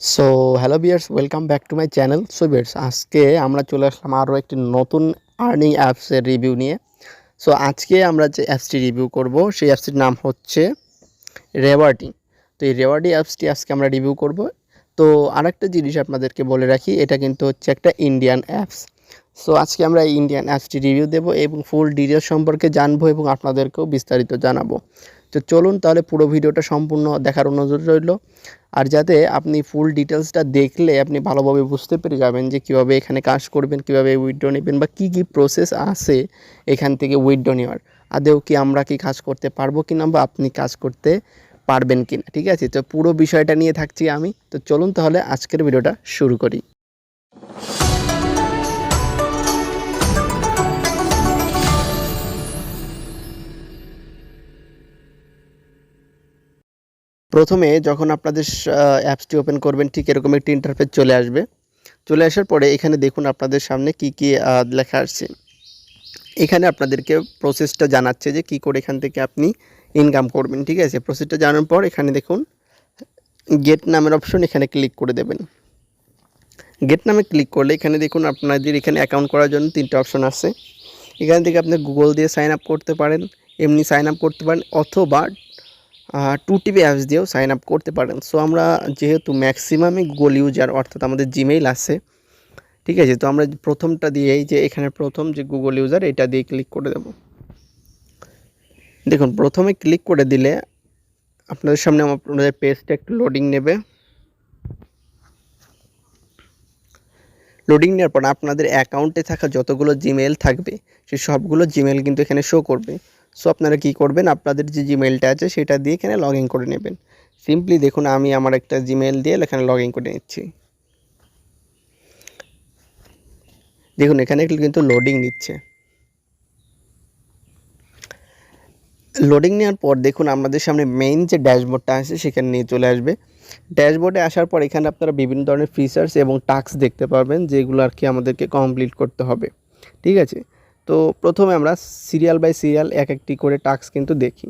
Hello viewers, welcome back to my channel. Viewers, আজকে আমরা চলে আসলাম আরও একটি নতুন আর্নিং অ্যাপসের রিভিউ নিয়ে। আজকে আমরা যে অ্যাপসটি রিভিউ করব সেই অ্যাপসটির নাম হচ্ছে রেওয়ার্ডি। তো এই রেওয়ার্ডি অ্যাপসটি আজকে আমরা রিভিউ করব। তো আরেকটা জিনিস আপনাদেরকে বলে রাখি, এটা কিন্তু হচ্ছে একটা ইন্ডিয়ান অ্যাপস। আজকে আমরা এই ইন্ডিয়ান অ্যাপসটি রিভিউ দেব এবং ফুল ডিটেলস সম্পর্কে জানবো এবং আপনাদেরকেও বিস্তারিত জানাবো। তো চলুন তাহলে পুরো ভিডিওটা সম্পূর্ণ দেখার অনুরোধ রইল। আর যাতে আপনি ফুল ডিটেলসটা দেখলে আপনি ভালোভাবে বুঝতে পেরে যাবেন যে কীভাবে এখানে কাজ করবেন, কীভাবে উইথড্র নেবেন বা কী কী প্রসেস আছে এখান থেকে উইথড্র নেওয়ার। আদৌ কি আমরা কি কাজ করতে পারবো কি না বা আপনি কাজ করতে পারবেন কি না, ঠিক আছে? তো পুরো বিষয়টা নিয়ে থাকছি আমি। তো চলুন তাহলে আজকের ভিডিওটা শুরু করি। প্রথমে যখন আপনাদের অ্যাপসটি ওপেন করবেন ঠিক এরকম একটি ইন্টারফেস চলে আসবে। চলে আসার পরে এখানে দেখুন আপনাদের সামনে কি কি লেখা আসছে। এখানে আপনাদেরকে প্রসেসটা জানাচ্ছে যে কী করে এখান থেকে আপনি ইনকাম করবেন, ঠিক আছে? প্রসেসটা জানার পর এখানে দেখুন গেট নামের অপশন, এখানে ক্লিক করে দেবেন। গেট নামে ক্লিক করলে এখানে দেখুন আপনাদের এখানে অ্যাকাউন্ট করার জন্য 3টে অপশন আছে। এখান থেকে আপনি গুগল দিয়ে সাইন আপ করতে পারেন, এমনি সাইন আপ করতে পারেন, অথবা 2TP অ্যাপস দিয়েও সাইন আপ করতে পারেন। আমরা যেহেতু ম্যাক্সিমামই গুগল ইউজার, অর্থাৎ আমাদের জিমেইল আছে, ঠিক আছে? তো আমরা প্রথমটা দিয়ে এই যে এখানে প্রথম যে গুগল ইউজার এটা দিয়ে ক্লিক করে দেব। দেখুন প্রথমে ক্লিক করে দিলে আপনাদের সামনে আপনাদের পেজটা একটু লোডিং নেবে। লোডিং নেওয়ার পর আপনাদের অ্যাকাউন্টে থাকা যতগুলো জিমেইল থাকবে সেই সবগুলো জিমেইল কিন্তু এখানে শো করবে। আপনারা কি করবেন, আপনাদের যে জিমেইলটা আছে সেটা দিয়ে এখানে লগ ইন করে নেবেন। সিম্পলি দেখুন আমি আমার একটা জিমেইল দিয়ে এখানে লগ ইন করে নিচ্ছি। দেখুন এখানে কিন্তু লোডিং নিচ্ছে। লোডিং নেওয়ার পর দেখুন আমাদের সামনে মেইন যে ড্যাশবোর্ডটা আছে সেখানে নিয়ে চলে আসবে। ড্যাশবোর্ডে আসার পর এখানে আপনারা বিভিন্ন ধরনের ফিচার্স এবং টাস্ক দেখতে পারবেন যেগুলো আর কি আমাদেরকে কমপ্লিট করতে হবে, ঠিক আছে? তো প্রথমে আমরা সিরিয়াল বাই সিরিয়াল এক একটি করে টাস্ক কিন্তু দেখি।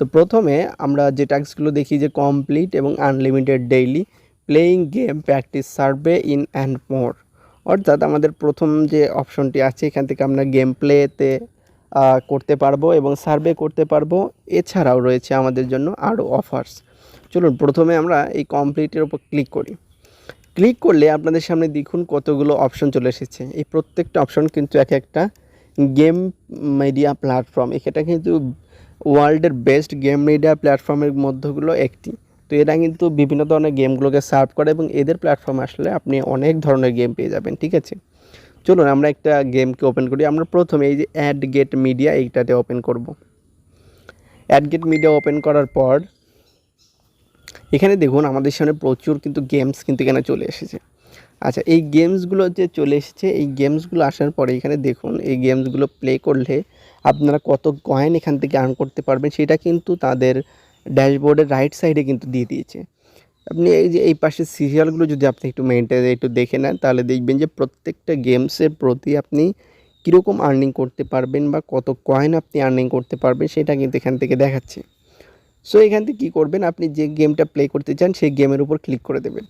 তো প্রথমে আমরা যে টাস্কগুলো দেখি যে কমপ্লিট এবং unlimited daily playing game practice survey in and more. অর্থাৎ আমাদের প্রথম যে অপশনটি আছে এখান থেকে আমরা গেম প্লেতে করতে পারবো এবং সার্ভে করতে পারবো। এছাড়াও রয়েছে আমাদের জন্য আরও অফার্স। চলুন প্রথমে আমরা এই কমপ্লিটের উপর ক্লিক করি। ক্লিক করলে আপনাদের সামনে দেখুন কতগুলো অপশন চলে এসেছে। এই প্রত্যেকটা অপশন কিন্তু এক একটা গেম মিডিয়া প্ল্যাটফর্ম। এটা কিন্তু ওয়ার্ল্ডের বেস্ট গেম মিডিয়া প্ল্যাটফর্মের মধ্যগুলো একটি। তো এরা কিন্তু বিভিন্ন ধরনের গেমগুলোকে সার্ভ করে এবং এদের প্ল্যাটফর্মে আসলে আপনি অনেক ধরনের গেম পেয়ে যাবেন, ঠিক আছে? চলুন আমরা একটা গেমকে ওপেন করি। আমরা প্রথমে এই যে অ্যাড গেট মিডিয়া এইটাতে ওপেন করব। অ্যাড গেট মিডিয়া ওপেন করার পর এখানে দেখুন আমাদের সামনে প্রচুর কিন্তু গেমস কিন্তু এখানে চলে এসেছে। আচ্ছা, এই গেমসগুলো যে চলে এসেছে, এই গেমসগুলো আসার পরে এখানে দেখুন এই গেমসগুলো প্লে করলে আপনারা কত কয়েন এখান থেকে আর্ন করতে পারবেন সেটা কিন্তু তাদের ড্যাশবোর্ডের রাইট সাইডে কিন্তু দিয়ে দিয়েছে। আপনি এই যে এই পাশের সিরিয়ালগুলো যদি আপনি একটু মেনটেন একটু দেখে নেন তাহলে দেখবেন যে প্রত্যেকটা গেমসের প্রতি আপনি কীরকম আর্নিং করতে পারবেন বা কত কয়েন আপনি আর্নিং করতে পারবেন সেটা কিন্তু এখান থেকে দেখাচ্ছে। এখান থেকে কী করবেন, আপনি যে গেমটা প্লে করতে চান সেই গেমের উপর ক্লিক করে দেবেন।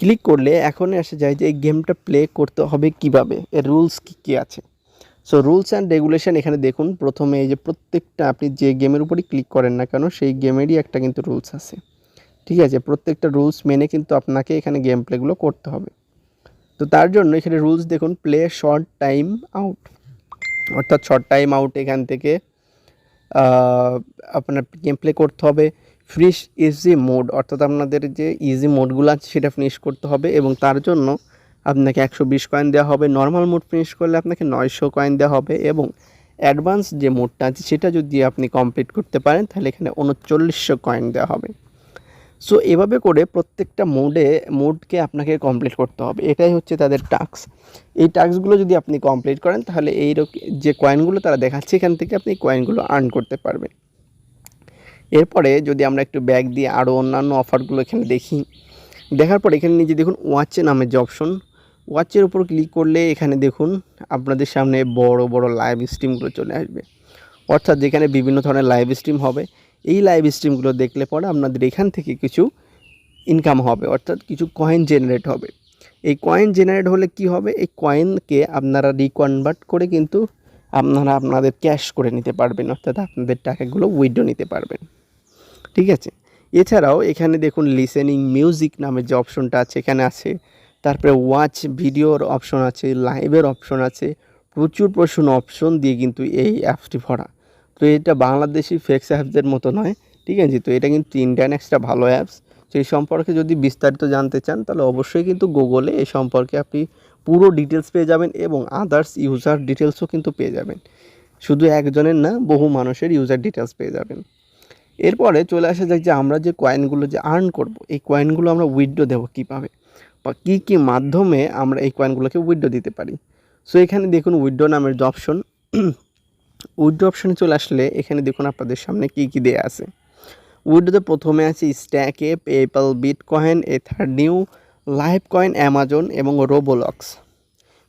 ক্লিক করলে এখন আসে যায় যে এই গেমটা প্লে করতে হবে কিভাবে, এর রুলস কী কী আছে। রুলস অ্যান্ড রেগুলেশন এখানে দেখুন। প্রথমে এই যে প্রত্যেকটা আপনি যে গেমের উপরই ক্লিক করেন না কেন সেই গেমেরই একটা কিন্তু রুলস আছে, ঠিক আছে? প্রত্যেকটা রুলস মেনে কিন্তু আপনাকে এখানে গেম প্লেগুলো করতে হবে। তো তার জন্য এখানে রুলস দেখুন, প্লে শর্ট টাইম আউট, অর্থাৎ শর্ট টাইম আউট এখান থেকে আপনার গেম প্লে করতে হবে। ফিনিশ ইজি মোড, অর্থাৎ আপনাদের যে ইজি মোডগুলো আছে সেটা ফিনিশ করতে হবে এবং তার জন্য আপনাকে 120 কয়েন দেওয়া হবে। নর্মাল মোড ফিনিশ করলে আপনাকে 900 কয়েন দেওয়া হবে এবং অ্যাডভান্স যে মোডটা আছে সেটা যদি আপনি কমপ্লিট করতে পারেন তাহলে এখানে 3900 কয়েন দেওয়া হবে। এভাবে করে প্রত্যেকটা মোডকে আপনাকে কমপ্লিট করতে হবে। এটাই হচ্ছে তাদের টাস্ক। এই টাস্কগুলো যদি আপনি কমপ্লিট করেন তাহলে যে কয়েনগুলো তারা দেখাচ্ছে এখান থেকে আপনি কয়েনগুলো আর্ন করতে পারবেন। এরপরে যদি আমরা একটু ব্যাক দিয়ে আরও অন্যান্য অফারগুলো এখানে দেখি, দেখার পর এখানে নিচে দেখুন ওয়াচে নামের যে অপশন, ওয়াচের উপর ক্লিক করলে এখানে দেখুন আপনাদের সামনে বড় বড় লাইভ স্ট্রিমগুলো চলে আসবে। অর্থাৎ যেখানে বিভিন্ন ধরনের লাইভ স্ট্রিম হবে। এই লাইভ স্ট্রিমগুলো দেখলে পরে আপনাদের এখান থেকে কিছু ইনকাম হবে, অর্থাৎ কিছু কয়েন জেনারেট হবে। এই কয়েন জেনারেট হলে কি হবে, এই কয়েনকে আপনারা রিকনভার্ট করে কিন্তু আপনারা আপনাদের ক্যাশ করে নিতে পারবেন, অর্থাৎ আপনাদের টাকাগুলো উইথড্র নিতে পারবেন। ঠিক আছে, এছাড়াও এখানে দেখুন লিসেনিং মিউজিক নামের যে অপশনটা আছে এখানে আছে, তারপরে ওয়াচ ভিডিওর অপশন আছে, লাইভের অপশন আছে, প্রচুর অপশন দিয়ে কিন্তু এই অ্যাপসটি ভরা। তো এটা বাংলাদেশি ফেক্স অ্যাপসদের মতো নয়, ঠিক আছে। তো এটা কিন্তু ইন্ডিয়ান একটা ভালো অ্যাপস। সেই সম্পর্কে যদি বিস্তারিত জানতে চান তাহলে অবশ্যই কিন্তু গুগলে এই সম্পর্কে আপনি পুরো ডিটেলস পেয়ে যাবেন এবং আদার্স ইউজার ডিটেলসও কিন্তু পেয়ে যাবেন। শুধু একজনের না, বহু মানুষের ইউজার ডিটেলস পেয়ে যাবেন। এরপরে চলে আসা যাক যে আমরা যে কয়েনগুলো যে আর্ন করব, এই কয়েনগুলো আমরা উইথড্র দেবো কীভাবে বা কী মাধ্যমে আমরা এই কয়েনগুলোকে উইথড্র দিতে পারি। সো এখানে দেখুন উইথড্র নামের যে অপশন, উইথড্র অপশনে চলে আসলে এখানে দেখুন আপনাদের সামনে কী দেয়া আছে। উইথড্রোতে প্রথমে আছে স্ট্যাকে, PayPal, Bitcoin, Ethereum, Litecoin, Amazon এবং রোবোলক্স।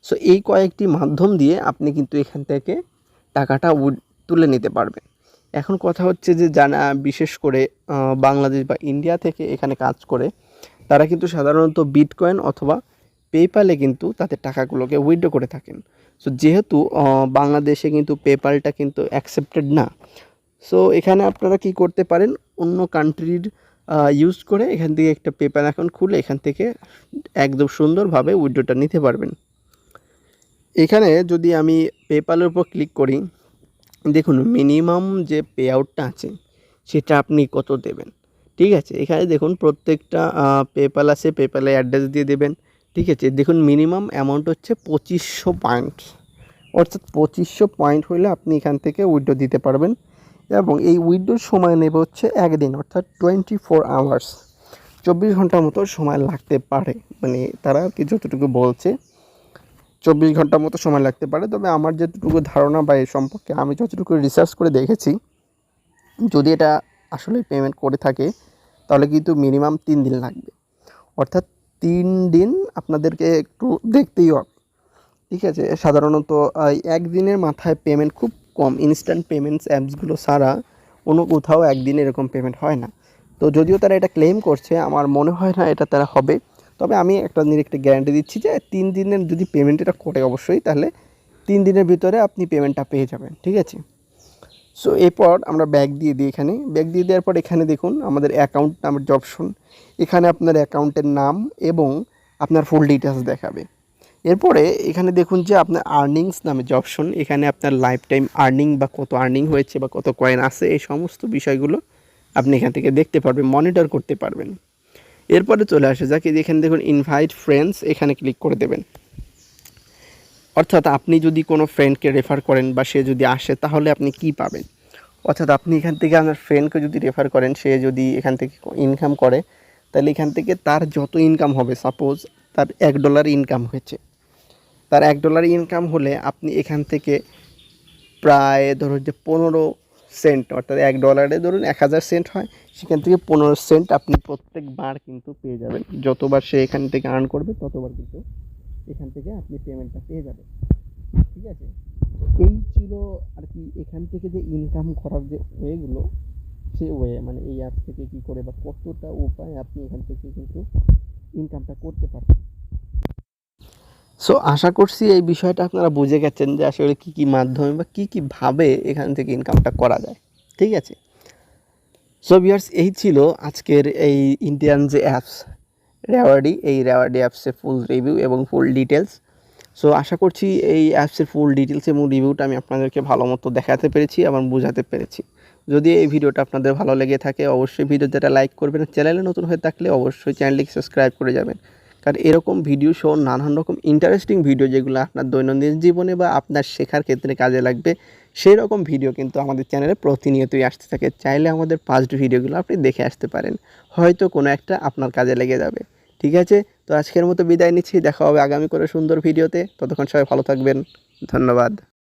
সো এই কয়েকটি মাধ্যম দিয়ে আপনি কিন্তু এখান থেকে টাকাটা তুলে নিতে পারবেন। এখন কথা হচ্ছে যে যারা বিশেষ করে বাংলাদেশ বা ইন্ডিয়া থেকে এখানে কাজ করে তারা কিন্তু সাধারণত বিটকয়েন অথবা পেপ্যালে কিন্তু তাদের টাকাগুলোকে উইথড্র করে থাকেন। সো যেহেতু বাংলাদেশে কিন্তু পেপ্যালটা কিন্তু অ্যাকসেপ্টেড না, সো এখানে আপনারা কি করতে পারেন, অন্য কান্ট্রির ইউজ করে এখান থেকে একটা পেপ্যাল অ্যাকাউন্ট খুলে এখান থেকে একদম সুন্দরভাবে উইথড্রটা নিতে পারবেন। এখানে যদি আমি পেপ্যালের উপর ক্লিক করি, দেখুন মিনিমাম যে পে আউটটা আছে সেটা আপনি কত দেবেন। ঠিক আছে, এখানে দেখুন প্রত্যেকটা পেপ্যাল আছে, পেপ্যালে অ্যাড্রেস দিয়ে দেবেন। ঠিক আছে, দেখুন মিনিমাম অ্যামাউন্ট হচ্ছে 2500 পয়েন্ট, অর্থাৎ 2500 পয়েন্ট হলে আপনি এখান থেকে উইথড্র দিতে পারবেন এবং এই উইথড্রোর সময় নেবে হচ্ছে একদিন, অর্থাৎ 24 আওয়ার্স, 24 ঘন্টার মতো সময় লাগতে পারে। মানে তারা কি যতটুকু বলছে 24 ঘন্টার মতো সময় লাগতে পারে। তবে আমার যেটুকু ধারণা বা এই সম্পর্কে আমি যতটুকু রিসার্চ করে দেখেছি, যদি এটা আসলে পেমেন্ট করে থাকে তাহলে কিন্তু মিনিমাম 3 দিন লাগবে, অর্থাৎ 3 দিন আপনাদেরকে একটু দেখতেই হবে। ঠিক আছে, সাধারণত একদিনের মাথায় পেমেন্ট খুব কম, ইনস্ট্যান্ট পেমেন্টস অ্যাপসগুলো ছাড়া অন্য কোথাও একদিনে এরকম পেমেন্ট হয় না। তো যদিও তারা এটা ক্লেম করছে, আমার মনে হয় না এটা তারা হবে। তবে আমি একটা নির্দিষ্ট গ্যারান্টি দিচ্ছি যে 3 দিনের যদি পেমেন্ট এটা করে অবশ্যই, তাহলে 3 দিনের ভিতরে আপনি পেমেন্টটা পেয়ে যাবেন। ঠিক আছে, সো এরপর আমরা ব্যাক দিয়ে দিই। এখানে ব্যাক দিয়ে দেওয়ার পর এখানে দেখুন আমাদের অ্যাকাউন্ট নামের যে অপশন, এখানে আপনার অ্যাকাউন্টের নাম এবং আপনার ফুল ডিটেলস দেখাবে। এরপরে এখানে দেখুন যে আপনার আর্নিংস নামে যে অপশন, এখানে আপনার লাইফ টাইম আর্নিং বা কত আর্নিং হয়েছে বা কত কয়েন আছে এই সমস্ত বিষয়গুলো আপনি এখান থেকে দেখতে পারবেন, মনিটর করতে পারবেন। এরপরে চলে আসে যাকে এখানে দেখুন ইনভাইট ফ্রেন্ডস, এখানে ক্লিক করে দেবেন। অর্থাৎ আপনি যদি কোনো ফ্রেন্ডকে রেফার করেন বা সে যদি আসে তাহলে আপনি কি পাবেন, অর্থাৎ আপনি এখান থেকে আপনার ফ্রেন্ডকে যদি রেফার করেন, সে যদি এখান থেকে ইনকাম করে তাহলে এখান থেকে তার যত ইনকাম হবে, সাপোজ তার $1 ইনকাম হয়েছে, তার $1 ইনকাম হলে আপনি এখান থেকে প্রায় ধরুন যে 15 সেন্ট, অর্থাৎ $1 ধরুন 1000 সেন্ট হয়, সেখান থেকে 15 সেন্ট আপনি প্রত্যেকবার কিন্তু পেয়ে যাবেন। যতবার সে এখান থেকে আর্ন করবে ততবার কিন্তু এখান থেকে আপনি পেমেন্টটা পেয়ে যাবেন। ঠিক আছে, এই ছিল আর কি এখান থেকে যে ইনকাম করার যে ওয়েগুলো, সে ওয়ে মানে এই অ্যাপ থেকে কী করে বা কতটা উপায় আপনি এখান থেকে কিন্তু ইনকামটা করতে পারবেন। সো আশা করছি এই বিষয়টা আপনারা বুঝে গেছেন যে আসলে কী মাধ্যমে বা কীভাবে এখান থেকে ইনকামটা করা যায়। ঠিক আছে, সো ভিউয়ার্স এই ছিল আজকের এই ইন্ডিয়ান যে অ্যাপস রেওয়ার্ডি, এই রেওয়ার্ডি অ্যাপসের ফুল রিভিউ এবং ফুল ডিটেলস। সো আশা করছি এই অ্যাপসের ফুল ডিটেলস এবং রিভিউটা আমি আপনাদেরকে ভালো মতো দেখাতে পেরেছি এবং বোঝাতে পেরেছি। যদি এই ভিডিওটা আপনাদের ভালো লেগে থাকে অবশ্যই ভিডিওটা লাইক করবেন, চ্যানেলে নতুন হয়ে থাকলে অবশ্যই চ্যানেলটিকে সাবস্ক্রাইব করে যাবেন, কারণ এরকম ভিডিও সহ নানান রকম ইন্টারেস্টিং ভিডিও যেগুলো আপনার দৈনন্দিন জীবনে বা আপনার শেখার ক্ষেত্রে কাজে লাগবে, সেই রকম ভিডিও কিন্তু আমাদের চ্যানেলে প্রতিনিয়তই আসতে থাকে। চাইলে আমাদের পাস্ট ভিডিওগুলো আপনি দেখে আসতে পারেন, হয়তো কোনো একটা আপনার কাজে লেগে যাবে। ঠিক আছে, তো আজকের মতো বিদায় নিচ্ছি, দেখা হবে আগামী করে সুন্দর ভিডিওতে। ততক্ষণ সবাই ভালো থাকবেন, ধন্যবাদ।